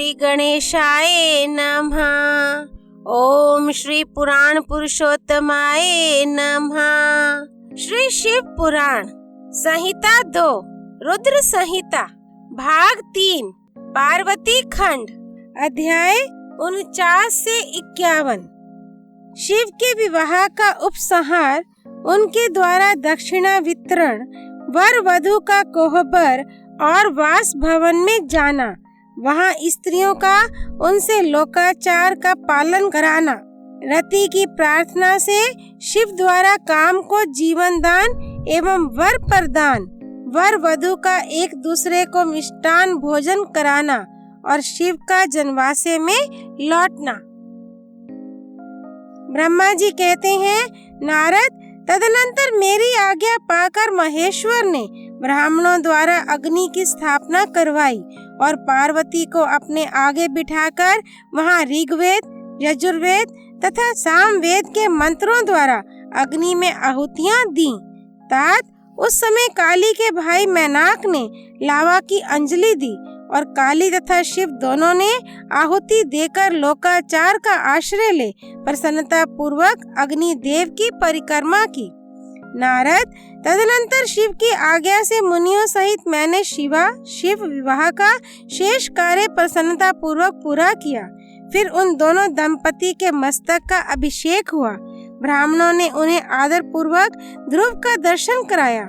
श्री गणेशाय नमः। ओम श्री पुराण पुरुषोत्तमाय नमः। श्री शिव पुराण संहिता 2 रुद्र संहिता भाग 3 पार्वती खंड अध्याय 49 से 51। शिव के विवाह का उपसंहार, उनके द्वारा दक्षिणा वितरण, वर वधु का कोहबर और वास भवन में जाना, वहां स्त्रियों का उनसे लोकाचार का पालन कराना, रति की प्रार्थना से शिव द्वारा काम को जीवन दान एवं वर प्रदान, वर वधु का एक दूसरे को मिष्टान भोजन कराना और शिव का जनवासे में लौटना। ब्रह्मा जी कहते हैं, नारद, तदनंतर मेरी आज्ञा पाकर महेश्वर ने ब्राह्मणों द्वारा अग्नि की स्थापना करवाई और पार्वती को अपने आगे बिठाकर वहां ऋग्वेद, यजुर्वेद तथा सामवेद के मंत्रों द्वारा अग्नि में आहुतियां दी। तात उस समय काली के भाई मैनाक ने लावा की अंजलि दी और काली तथा शिव दोनों ने आहुति देकर लोकाचार का आश्रय ले प्रसन्नता पूर्वक अग्नि देव की परिक्रमा की। नारद, तदनंतर शिव की आज्ञा से मुनियों सहित मैंने शिव विवाह का शेष कार्य प्रसन्नता पूर्वक पूरा किया। फिर उन दोनों दंपति के मस्तक का अभिषेक हुआ। ब्राह्मणों ने उन्हें आदर पूर्वक ध्रुव का दर्शन कराया।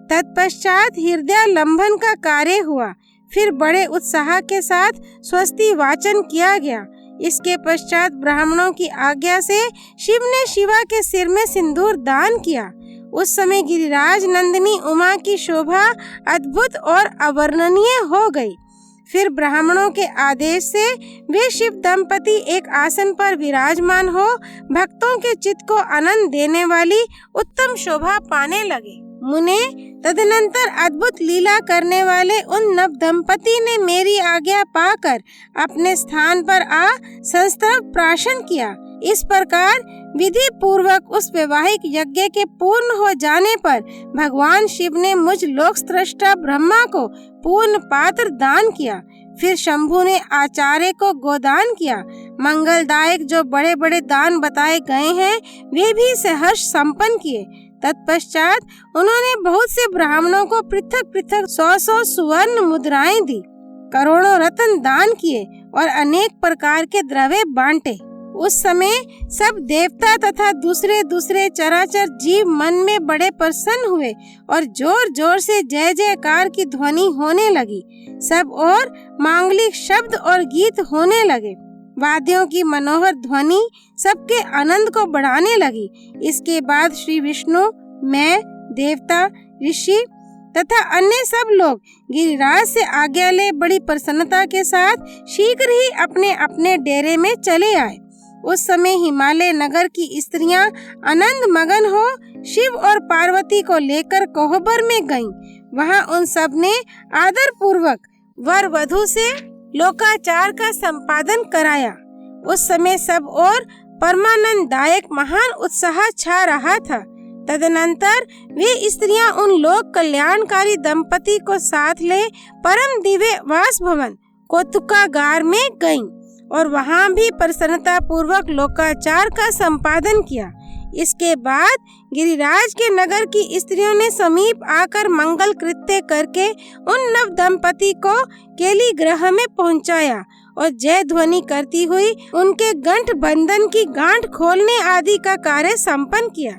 तत्पश्चात हृदय लंबन का कार्य हुआ। फिर बड़े उत्साह के साथ स्वस्ति वाचन किया गया। इसके पश्चात ब्राह्मणों की आज्ञा से शिव ने शिवा के सिर में सिंदूर दान किया। उस समय गिरिराज नंदिनी उमा की शोभा अद्भुत और अवर्णनीय हो गई। फिर ब्राह्मणों के आदेश से वे शिव दंपति एक आसन पर विराजमान हो भक्तों के चित्त को आनंद देने वाली उत्तम शोभा पाने लगे। मुने, तदनंतर अद्भुत लीला करने वाले उन नव दंपति ने मेरी आज्ञा पाकर अपने स्थान पर आ संस्तव प्राशन किया। इस प्रकार विधि पूर्वक उस वैवाहिक यज्ञ के पूर्ण हो जाने पर भगवान शिव ने मुझ लोक स्रष्टा ब्रह्मा को पूर्ण पात्र दान किया। फिर शंभु ने आचार्य को गोदान किया। मंगलदायक जो बड़े बड़े दान बताए गए हैं वे भी सहर्ष संपन्न किए। तत्पश्चात उन्होंने बहुत से ब्राह्मणों को पृथक पृथक 100 सुवर्ण मुद्राएं दी, करोड़ों रत्न दान किए और अनेक प्रकार के द्रव्य बांटे। उस समय सब देवता तथा दूसरे दूसरे चराचर जीव मन में बड़े प्रसन्न हुए और जोर जोर से जय जयकार की ध्वनि होने लगी। सब और मांगलिक शब्द और गीत होने लगे। वाद्यों की मनोहर ध्वनि सबके आनंद को बढ़ाने लगी। इसके बाद श्री विष्णु, मैं, देवता, ऋषि तथा अन्य सब लोग गिरिराज से आज्ञा ले बड़ी प्रसन्नता के साथ शीघ्र ही अपने अपने डेरे में चले आए। उस समय हिमालय नगर की स्त्रियां आनंद मगन हो शिव और पार्वती को लेकर कोहबर में गईं। वहां उन सब ने आदर पूर्वक वर वधु से लोकाचार का संपादन कराया। उस समय सब और परमानंददायक महान उत्साह छा रहा था। तदनंतर वे स्त्रियां उन लोक कल्याणकारी दंपति को साथ ले परम दिव्य वास भवन कौतुकागार में गईं और वहां भी प्रसन्नता पूर्वक लोकाचार का संपादन किया। इसके बाद गिरिराज के नगर की स्त्रियों ने समीप आकर मंगल कृत्य करके उन नव दंपति को केली ग्रह में पहुंचाया और जय ध्वनि करती हुई उनके गंठ बंधन की गांठ खोलने आदि का कार्य संपन्न किया।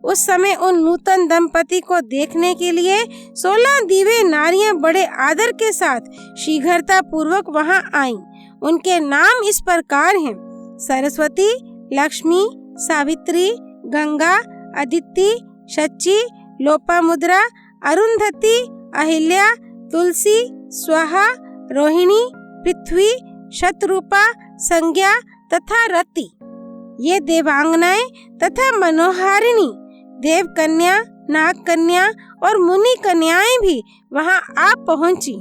उस समय उन नूतन दंपति को देखने के लिए 16 दिव्य नारियां बड़े आदर के साथ शीघ्रता पूर्वक वहां आईं। उनके नाम इस प्रकार हैं: सरस्वती, लक्ष्मी, सावित्री, गंगा, अदिति, शची, लोपामुद्रा, अरुंधति, अहिल्या, तुलसी, स्वाहा, रोहिणी, पृथ्वी, शतरूपा, संज्ञा तथा रति। ये देवांगनाएं तथा मनोहारिणी देव कन्या, नाग कन्या और मुनि कन्याएं भी वहां आ पहुंची।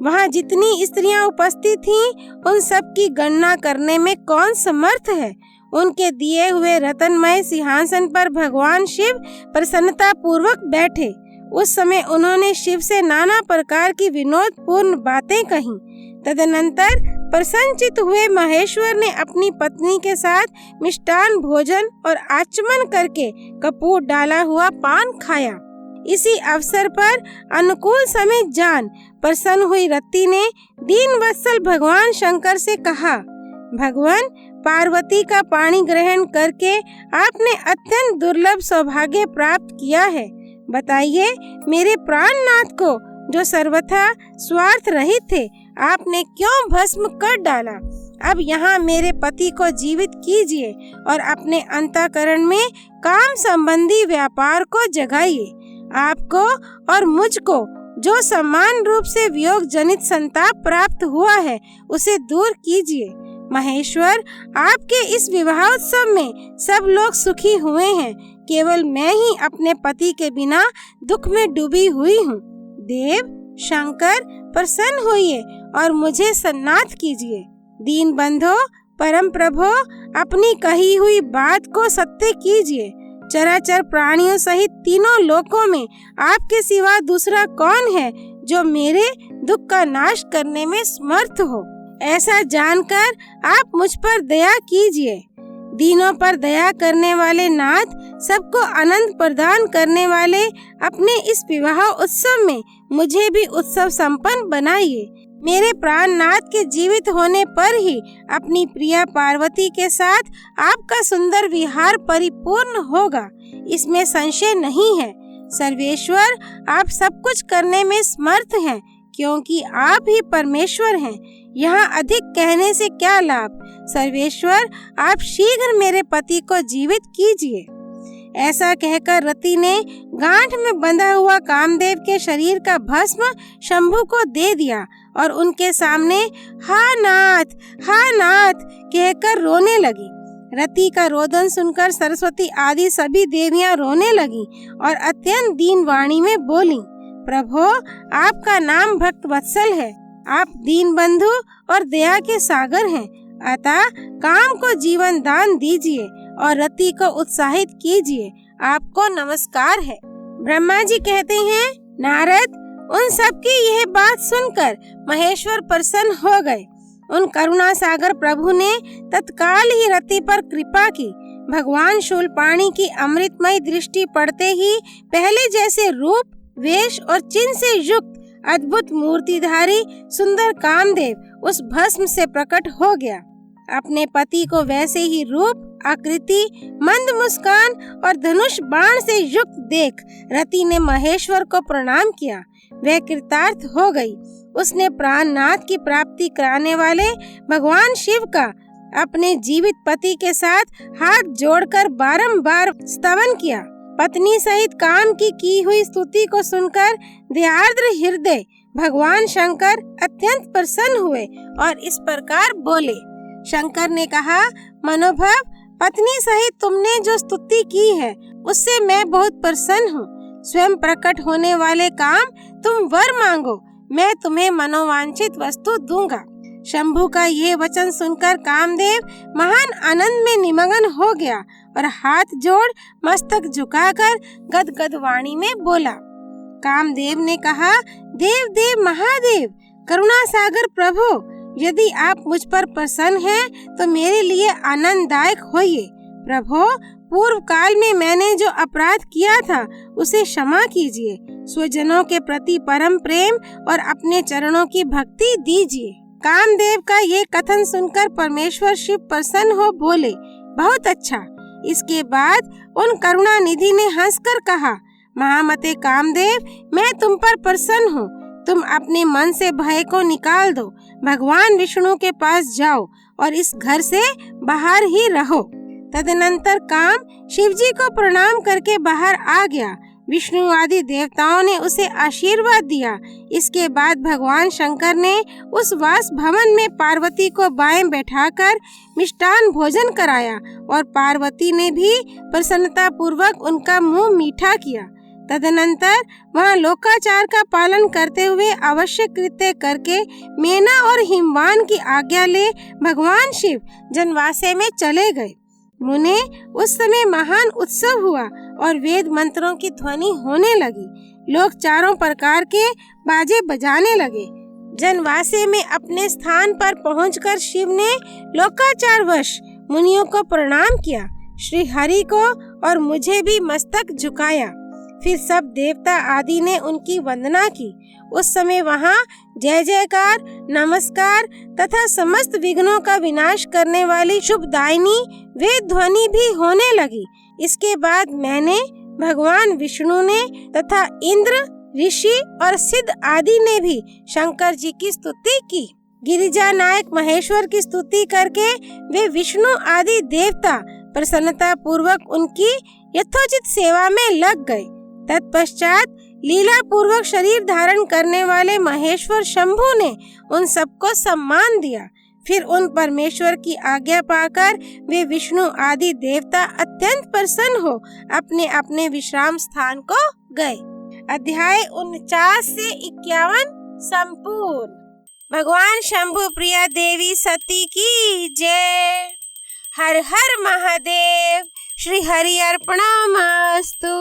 वहां जितनी स्त्रियां उपस्थित थीं, उन सब की गणना करने में कौन समर्थ है। उनके दिए हुए रत्नमय सिंहासन पर भगवान शिव प्रसन्नता पूर्वक बैठे। उस समय उन्होंने शिव से नाना प्रकार की विनोद पूर्ण बातें कही। तदनंतर प्रसन्नचित हुए महेश्वर ने अपनी पत्नी के साथ मिष्टान भोजन और आचमन करके कपूर डाला हुआ पान खाया। इसी अवसर पर अनुकूल समय जान प्रसन्न हुई रति ने दीन वत्सल भगवान शंकर से कहा, भगवान, पार्वती का पाणी ग्रहण करके आपने अत्यंत दुर्लभ सौभाग्य प्राप्त किया है। बताइए, मेरे प्राणनाथ को जो सर्वथा स्वार्थ रहित थे, आपने क्यों भस्म कर डाला? अब यहाँ मेरे पति को जीवित कीजिए और अपने अंतःकरण में काम संबंधी व्यापार को जगाइए। आपको और मुझको जो समान रूप से वियोग जनित संताप प्राप्त हुआ है, उसे दूर कीजिए। महेश्वर, आपके इस विवाह उत्सव में सब लोग सुखी हुए हैं, केवल मैं ही अपने पति के बिना दुख में डूबी हुई हूँ। देव, शंकर, प्रसन्न होइए और मुझे सन्नाथ कीजिए। दीन बंधो, परम प्रभो, अपनी कही हुई बात को सत्य कीजिए। चराचर प्राणियों सहित तीनों लोकों में आपके सिवा दूसरा कौन है जो मेरे दुख का नाश करने में समर्थ हो? ऐसा जानकर आप मुझ पर दया कीजिए। दीनों पर दया करने वाले नाथ, सबको आनंद प्रदान करने वाले, अपने इस विवाह उत्सव में मुझे भी उत्सव संपन्न बनाइए। मेरे प्राणनाथ के जीवित होने पर ही अपनी प्रिया पार्वती के साथ आपका सुंदर विहार परिपूर्ण होगा, इसमें संशय नहीं है। सर्वेश्वर, आप सब कुछ करने में समर्थ हैं, क्योंकि आप ही परमेश्वर हैं। यहाँ अधिक कहने से क्या लाभ? सर्वेश्वर, आप शीघ्र मेरे पति को जीवित कीजिए। ऐसा कहकर रति ने गांठ में बंधा हुआ कामदेव के शरीर का भस्म शंभु को दे दिया और उनके सामने हा नाथ कहकर रोने लगी। रति का रोदन सुनकर सरस्वती आदि सभी देवियां रोने लगी और अत्यंत दीन वाणी में बोली, प्रभो, आपका नाम भक्त वत्सल है, आप दीन बंधु और दया के सागर हैं, अतः काम को जीवन दान दीजिए और रति को उत्साहित कीजिए। आपको नमस्कार है। ब्रह्मा जी कहते हैं, नारद, उन सब की यह बात सुनकर महेश्वर प्रसन्न हो गए। उन करुणा सागर प्रभु ने तत्काल ही रति पर कृपा की। भगवान शूलपाणी की अमृतमय दृष्टि पड़ते ही पहले जैसे रूप, वेश और चिन्ह से युक्त अद्भुत मूर्तिधारी सुंदर कामदेव उस भस्म से प्रकट हो गया। अपने पति को वैसे ही रूप, आकृति, मंद मुस्कान और धनुष बाण से युक्त देख रति ने महेश्वर को प्रणाम किया। वह कृतार्थ हो गई। उसने प्राणनाथ की प्राप्ति कराने वाले भगवान शिव का अपने जीवित पति के साथ हाथ जोड़कर बारंबार स्तवन किया। पत्नी सहित काम की हुई स्तुति को सुनकर दयार्द्र हृदय भगवान शंकर अत्यंत प्रसन्न हुए और इस प्रकार बोले। शंकर ने कहा, मनोभव, पत्नी सहित तुमने जो स्तुति की है उससे मैं बहुत प्रसन्न हूँ। स्वयं प्रकट होने वाले काम, तुम वर मांगो, मैं तुम्हें मनोवांछित वस्तु दूंगा। शंभु का ये वचन सुनकर कामदेव महान आनंद में निमग्न हो गया और हाथ जोड़ मस्तक झुकाकर गदगद वाणी में बोला। कामदेव ने कहा, देव देव महादेव, करुणा सागर प्रभु, यदि आप मुझ पर प्रसन्न हैं तो मेरे लिए आनंददायक होइए। प्रभु, पूर्व काल में मैंने जो अपराध किया था उसे क्षमा कीजिए। स्वजनों के प्रति परम प्रेम और अपने चरणों की भक्ति दीजिए। कामदेव का ये कथन सुनकर परमेश्वर शिव प्रसन्न हो बोले, बहुत अच्छा। इसके बाद उन करुणा निधि ने हंसकर कहा, महामते कामदेव, मैं तुम पर प्रसन्न हूँ। तुम अपने मन से भय को निकाल दो, भगवान विष्णु के पास जाओ और इस घर से बाहर ही रहो। तदनंतर काम शिवजी को प्रणाम करके बाहर आ गया। विष्णु आदि देवताओं ने उसे आशीर्वाद दिया। इसके बाद भगवान शंकर ने उस वास भवन में पार्वती को बाएं बैठाकर मिष्टान भोजन कराया और पार्वती ने भी प्रसन्नता पूर्वक उनका मुंह मीठा किया। तदनंतर वहां लोकाचार का पालन करते हुए आवश्यक कृत्य करके मेना और हिमवान की आज्ञा ले भगवान शिव जनवासे में चले गए। मुने, उस समय महान उत्सव हुआ और वेद मंत्रों की ध्वनि होने लगी। लोग चारों प्रकार के बाजे बजाने लगे। जनवासे में अपने स्थान पर पहुंचकर शिव ने लोकाचारवश मुनियों को प्रणाम किया, श्री हरि को और मुझे भी मस्तक झुकाया। फिर सब देवता आदि ने उनकी वंदना की। उस समय वहाँ जय जयकार, नमस्कार तथा समस्त विघ्नों का विनाश करने वाली शुभदायिनी वेद ध्वनि भी होने लगी। इसके बाद मैंने, भगवान विष्णु ने तथा इंद्र, ऋषि और सिद्ध आदि ने भी शंकर जी की स्तुति की। गिरिजा नायक महेश्वर की स्तुति करके वे विष्णु आदि देवता प्रसन्नता पूर्वक उनकी यथोचित सेवा में लग गए। तत्पश्चात लीला पूर्वक शरीर धारण करने वाले महेश्वर शंभु ने उन सबको सम्मान दिया। फिर उन परमेश्वर की आज्ञा पाकर वे विष्णु आदि देवता अत्यंत प्रसन्न हो अपने अपने विश्राम स्थान को गए। अध्याय 49 से 51 संपूर्ण। भगवान शंभु प्रिया देवी सती की जय। हर हर महादेव। श्री हरि अर्पणमस्तु।